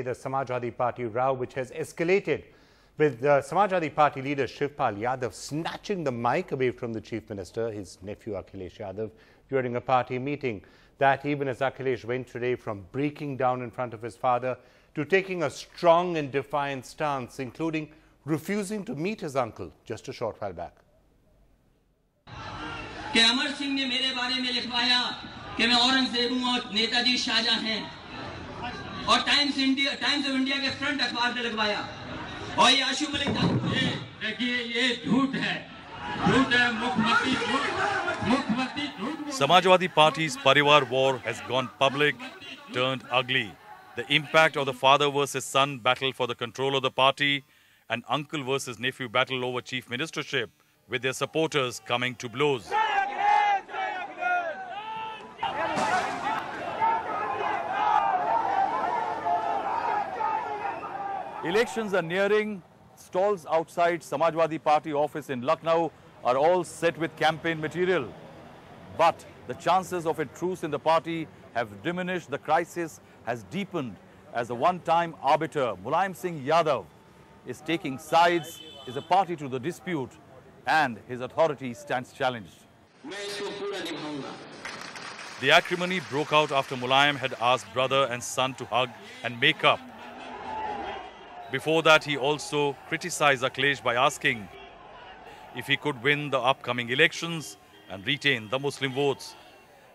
The Samajwadi Party row, which has escalated with the Samajwadi Party leader Shivpal Yadav snatching the mic away from the Chief Minister, his nephew Akhilesh Yadav, during a party meeting. That even as Akhilesh went today from breaking down in front of his father to taking a strong and defiant stance, including refusing to meet his uncle just a short while back. कि अमर सिंह ने मेरे बारे में लिखवाया कि मैं औरंगजेब हूं और नेताजी शाहजहां हैं और टाइम्स ऑफ इंडिया के फ्रंट अखबार पे लगवाया और ये आशु मलिक देखिए ये झूठ है मुख्यमंत्री झूठ। Samajwadi Party's Pariwar war has gone public, turned ugly. The impact of the father versus son battle for the control of the party and uncle versus nephew battle over chief ministership, with their supporters coming to blows. Elections are nearing. Stalls outside Samajwadi Party office in Lucknow are all set with campaign material. But the chances of a truce in the party have diminished. The crisis has deepened as the one-time arbiter, Mulayam Singh Yadav, is taking sides, is a party to the dispute, and his authority stands challenged. The acrimony broke out after Mulayam had asked brother and son to hug and make up. Before that, he also criticized Akhilesh by asking if he could win the upcoming elections and retain the Muslim votes.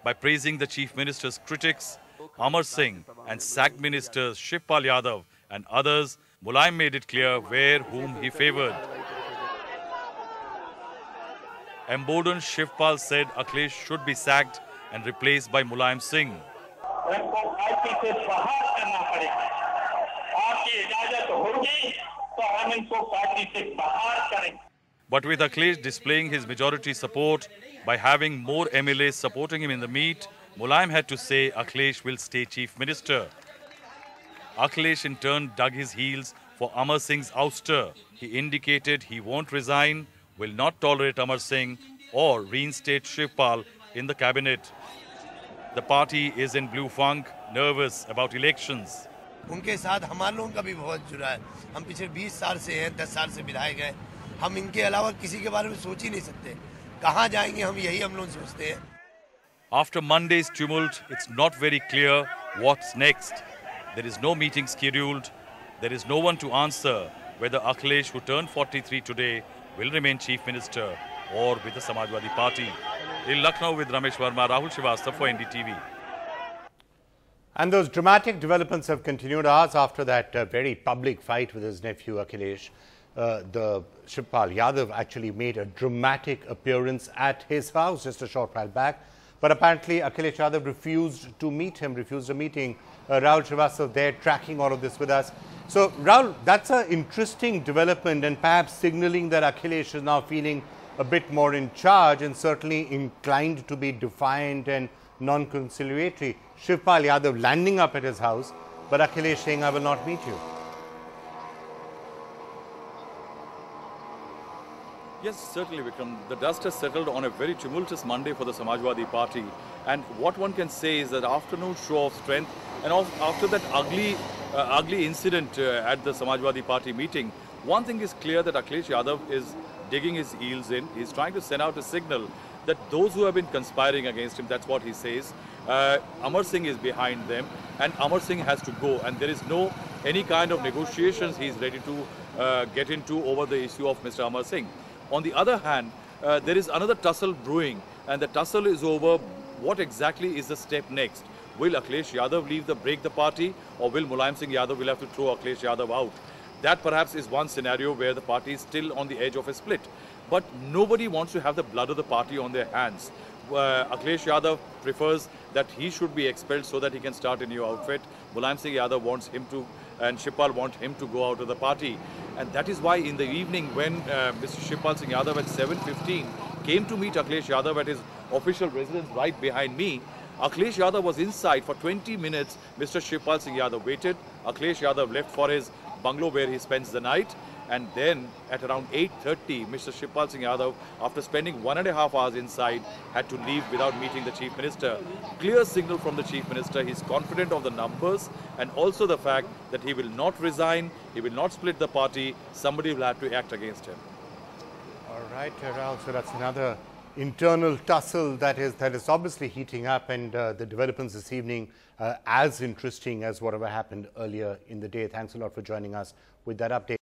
By praising the Chief Minister's critics, Amar Singh, and sacked ministers Shivpal Yadav and others, Mulayam made it clear whom he favoured. Emboldened, Shivpal said Akhilesh should be sacked and replaced by Mulayam Singh. But with Akhilesh displaying his majority support by having more MLAs supporting him in the meet, Mulayam had to say Akhilesh will stay Chief Minister. Akhilesh in turn dug his heels for Amar Singh's ouster. He indicated he won't resign, will not tolerate Amar Singh or reinstate Shivpal in the cabinet. The party is in blue funk, nervous about elections. उनके साथ हमारे लोगों का भी बहुत जुड़ा है। हम पिछले 20 साल से हैं, 10 साल से विधायक हैं। हम इनके अलावा किसी के बारे में सोच ही नहीं सकते। कहाँ जाएंगे हम यही हम लोग सोचते हैं। After Monday's tumult, it's not very clear what's next. There is no meeting scheduled. There is no one to answer whether Akhilesh, who turned 43 today, will remain Chief Minister or with the Samajwadi Party. In Lucknow with Ramesh Verma, Rahul Srivastava for NDTV. And those dramatic developments have continued hours after that very public fight with his nephew Akhilesh. The Shivpal Yadav actually made a dramatic appearance at his house just a short while back. But apparently Akhilesh Yadav refused to meet him, refused a meeting. Rahul Srivastava there tracking all of this with us. So Rahul, that's an interesting development and perhaps signaling that Akhilesh is now feeling a bit more in charge and certainly inclined to be defiant and non-conciliatory. Shivpal Yadav landing up at his house, but Akhilesh saying, I will not meet you. Yes, certainly, Vikram. The dust has settled on a very tumultuous Monday for the Samajwadi Party. And what one can say is that afternoon show of strength, and after that ugly incident at the Samajwadi Party meeting, one thing is clear that Akhilesh Yadav is digging his heels in. He's trying to send out a signal that those who have been conspiring against him, that's what he says, Amar Singh is behind them and Amar Singh has to go, and there is no any kind of negotiations he's ready to get into over the issue of Mr. Amar Singh. On the other hand, there is another tussle brewing, and the tussle is over what exactly is the step next. Will Akhilesh Yadav break the party, or will Mulayam Singh Yadav will have to throw Akhilesh Yadav out? That perhaps is one scenario where the party is still on the edge of a split. But nobody wants to have the blood of the party on their hands. Akhilesh Yadav prefers that he should be expelled so that he can start a new outfit. Mulayam Singh Yadav wants him to, and Shivpal want him to go out of the party. And that is why in the evening when Mr. Shivpal Singh Yadav at 7:15 came to meet Akhilesh Yadav at his official residence right behind me, Akhilesh Yadav was inside for 20 minutes. Mr. Shivpal Singh Yadav waited. Akhilesh Yadav left for his bungalow where he spends the night. And then at around 8:30, Mr. Shivpal Singh Yadav, after spending 1.5 hours inside, had to leave without meeting the Chief Minister. Clear signal from the Chief Minister. He's confident of the numbers and also the fact that he will not resign, he will not split the party. Somebody will have to act against him. All right, Rahul, so that's another internal tussle that is obviously heating up, and the developments this evening as interesting as whatever happened earlier in the day. Thanks a lot for joining us with that update.